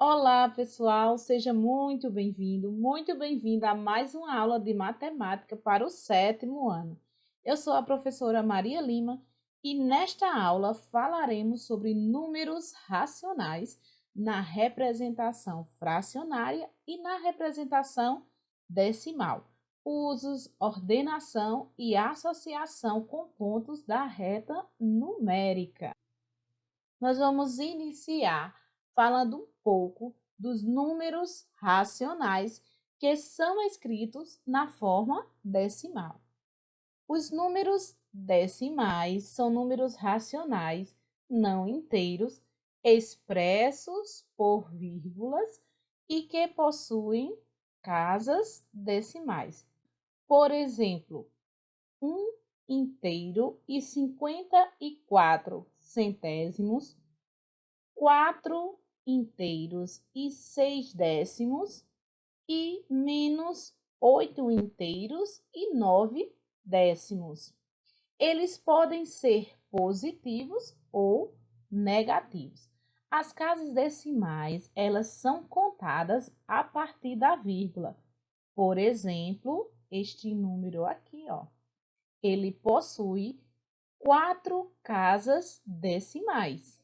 Olá, pessoal, seja muito bem-vinda a mais uma aula de matemática para o sétimo ano. Eu sou a professora Maria Lima e nesta aula falaremos sobre números racionais na representação fracionária e na representação decimal, usos, ordenação e associação com pontos da reta numérica. Nós vamos iniciar falando um pouco dos números racionais que são escritos na forma decimal. Os números decimais são números racionais não inteiros expressos por vírgulas e que possuem casas decimais. Por exemplo, 1,54, 4 inteiros e 6 décimos e menos 8 inteiros e 9 décimos. Eles podem ser positivos ou negativos. As casas decimais, elas são contadas a partir da vírgula. Por exemplo, este número aqui, ó, ele possui 4 casas decimais.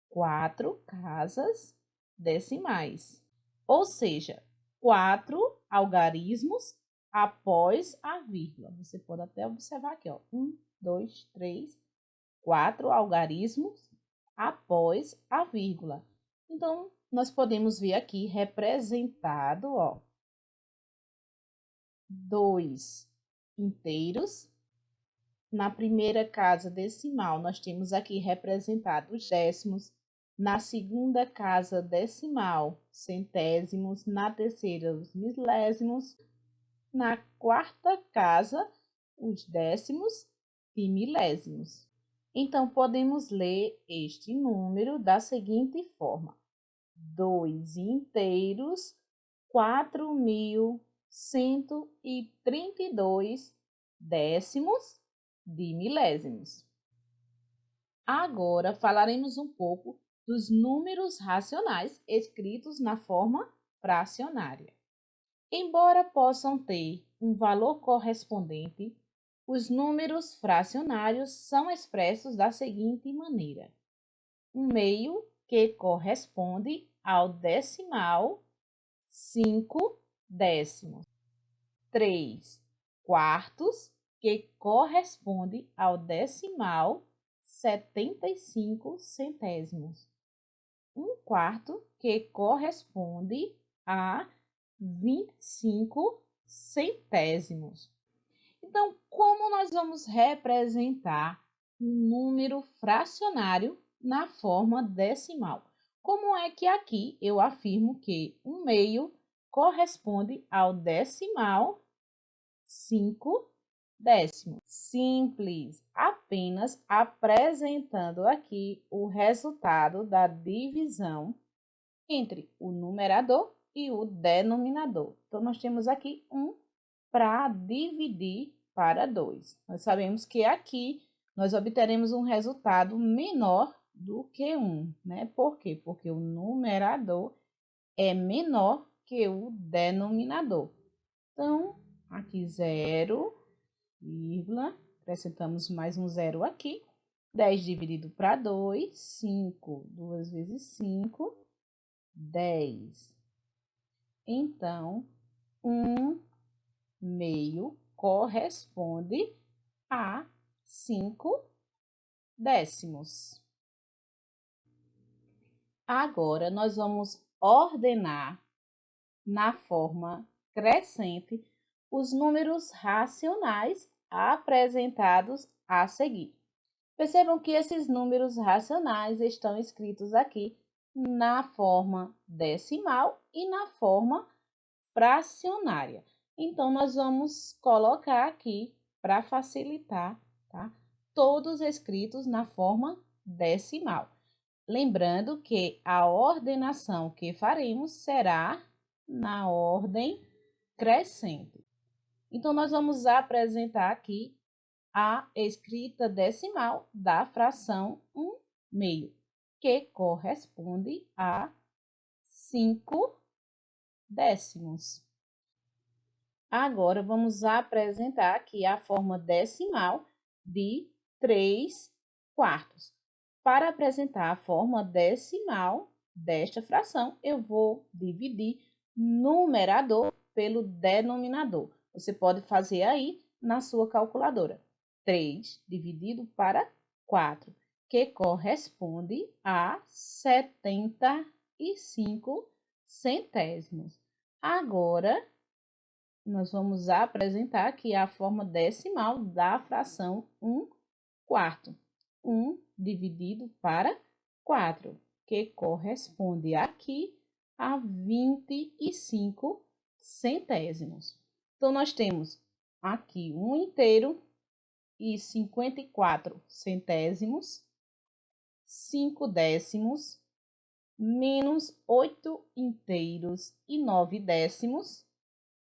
4 casas decimais, ou seja, 4 algarismos após a vírgula. Você pode até observar aqui, ó, 1, 2, 3, 4 algarismos após a vírgula. Então, nós podemos ver aqui representado, ó, 2 inteiros. Na primeira casa decimal, nós temos aqui representado os décimos. Na segunda casa decimal, centésimos. Na terceira, os milésimos. Na quarta casa, os décimos e milésimos. Então, podemos ler este número da seguinte forma: 2 inteiros, 4.132 décimos de milésimos. Agora falaremos um pouco dos números racionais escritos na forma fracionária. Embora possam ter um valor correspondente, os números fracionários são expressos da seguinte maneira: um meio que corresponde ao decimal 5 décimos, 3 quartos que corresponde ao decimal 75 centésimos. 1 quarto que corresponde a 25 centésimos. Então, como nós vamos representar um número fracionário na forma decimal? Como é que aqui eu afirmo que 1 meio corresponde ao decimal 5 décimos? Simples, apenas apresentando aqui o resultado da divisão entre o numerador e o denominador. Então, nós temos aqui 1 para dividir para 2. Nós sabemos que aqui nós obteremos um resultado menor do que 1, né? Por quê? Porque o numerador é menor que o denominador. Então, aqui 0, vírgula, acrescentamos mais um 0 aqui. 10 dividido para 2, 5. 2 vezes 5, 10. Então, 1 meio corresponde a 5 décimos. Agora, nós vamos ordenar na forma crescente os números racionais apresentados a seguir. Percebam que esses números racionais estão escritos aqui na forma decimal e na forma fracionária. Então, nós vamos colocar aqui, para facilitar, tá? Todos escritos na forma decimal. Lembrando que a ordenação que faremos será na ordem crescente. Então, nós vamos apresentar aqui a escrita decimal da fração 1 meio, que corresponde a 5 décimos. Agora, vamos apresentar aqui a forma decimal de 3 quartos. Para apresentar a forma decimal desta fração, eu vou dividir numerador pelo denominador. Você pode fazer aí na sua calculadora. 3 dividido para 4, que corresponde a 75 centésimos. Agora, nós vamos apresentar aqui a forma decimal da fração 1 quarto. 1 dividido para 4, que corresponde aqui a 25 centésimos. Então, nós temos aqui 1 inteiro e 54 centésimos, 5 décimos, menos 8 inteiros e 9 décimos,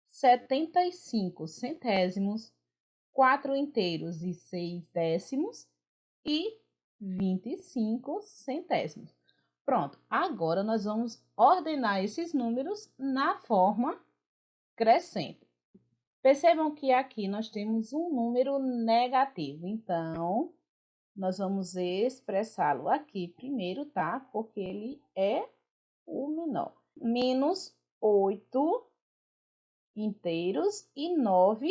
75 centésimos, 4 inteiros e 6 décimos e 25 centésimos. Pronto, agora nós vamos ordenar esses números na forma crescente. Percebam que aqui nós temos um número negativo, então nós vamos expressá-lo aqui primeiro, tá? Porque ele é o menor. Menos 8 inteiros e 9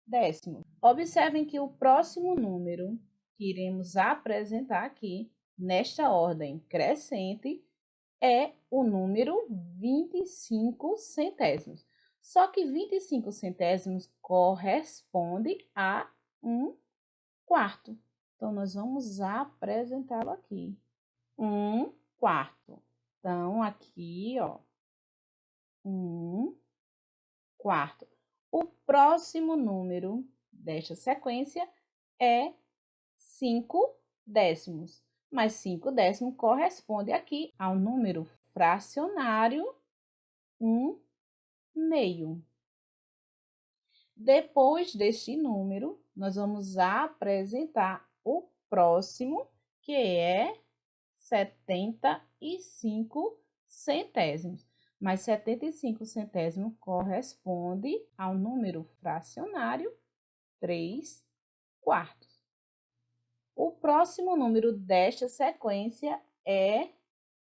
décimos. Observem que o próximo número que iremos apresentar aqui, nesta ordem crescente, é o número 25 centésimos. Só que 25 centésimos corresponde a 1 quarto. Então, nós vamos apresentá-lo aqui. 1 quarto. Então, aqui, ó, 1 quarto. O próximo número desta sequência é 5 décimos. Mas 5 décimos corresponde aqui ao número fracionário 1 meio. Depois deste número, nós vamos apresentar o próximo, que é 75 centésimos. Mas 75 centésimos corresponde ao número fracionário 3 quartos. O próximo número desta sequência é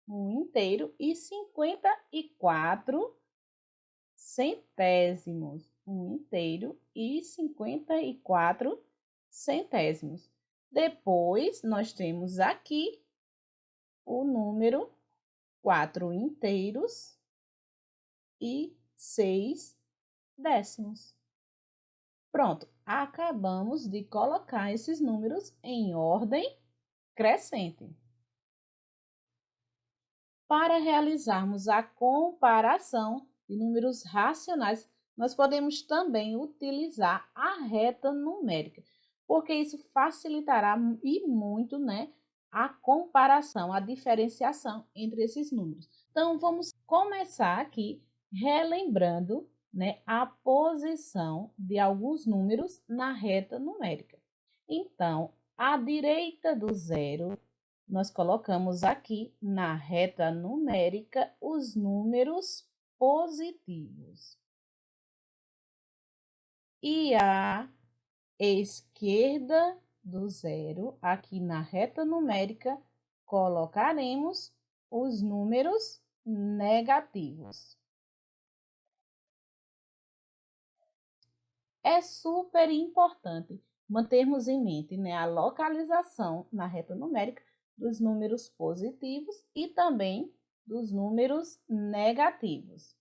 1 inteiro e 54 centésimos. 1 inteiro e 54 centésimos. Depois, nós temos aqui o número 4 inteiros e 6 décimos. Pronto, acabamos de colocar esses números em ordem crescente. Para realizarmos a comparação de números racionais, nós podemos também utilizar a reta numérica, porque isso facilitará e muito, né, a comparação, a diferenciação entre esses números. Então, vamos começar aqui relembrando, né, a posição de alguns números na reta numérica. Então, à direita do zero, nós colocamos aqui na reta numérica os números positivos. E à esquerda do zero, aqui na reta numérica, colocaremos os números negativos. É super importante mantermos em mente, né, a localização na reta numérica dos números positivos e também dos números negativos.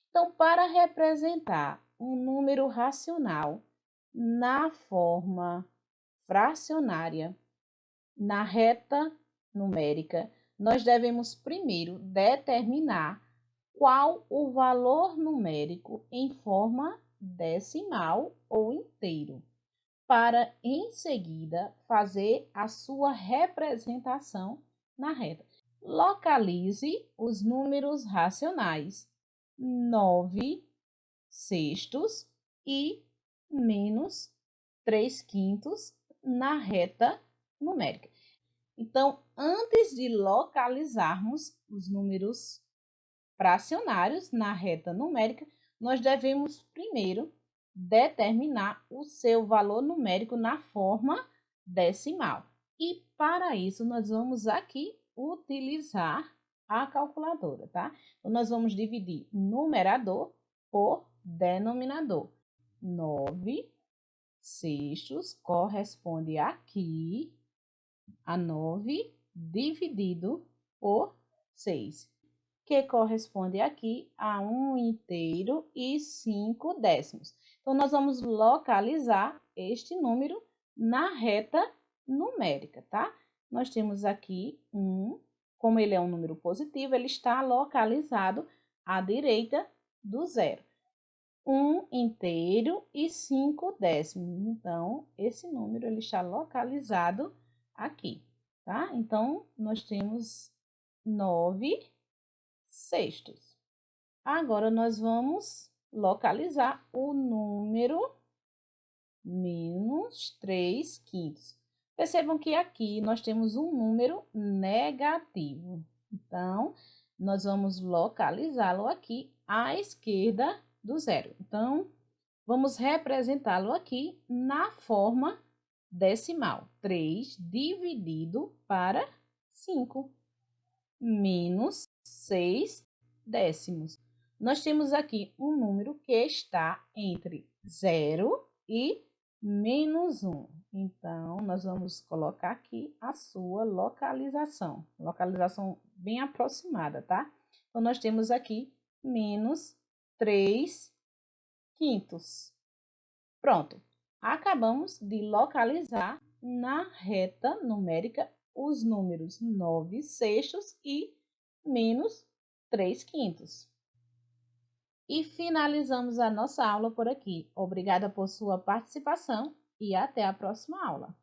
Então, para representar um número racional na forma fracionária, na reta numérica, nós devemos primeiro determinar qual o valor numérico em forma decimal ou inteiro, para em seguida fazer a sua representação na reta. Localize os números racionais 9 sextos e menos 3 quintos na reta numérica. Então, antes de localizarmos os números fracionários na reta numérica, nós devemos primeiro determinar o seu valor numérico na forma decimal. E para isso, nós vamos aqui utilizar a calculadora, tá? Então, nós vamos dividir numerador por denominador. 9 sextos corresponde aqui a 9 dividido por 6, que corresponde aqui a 1 inteiro e 5 décimos. Então, nós vamos localizar este número na reta numérica, tá? Nós temos aqui 1, como ele é um número positivo, ele está localizado à direita do zero. 1 inteiro e 5 décimos. Então, esse número ele está localizado aqui, tá? Então, nós temos 9 sextos. Agora, nós vamos localizar o número menos 3 quintos. Percebam que aqui nós temos um número negativo. Então, nós vamos localizá-lo aqui à esquerda do zero. Então, vamos representá-lo aqui na forma decimal. 3 dividido para 5, menos 6 décimos. Nós temos aqui um número que está entre 0 e menos 1. Então, nós vamos colocar aqui a sua localização. Localização bem aproximada, tá? Então, nós temos aqui menos 3 quintos. Pronto. Acabamos de localizar na reta numérica os números 9 sextos e menos 3 quintos. E finalizamos a nossa aula por aqui. Obrigada por sua participação e até a próxima aula.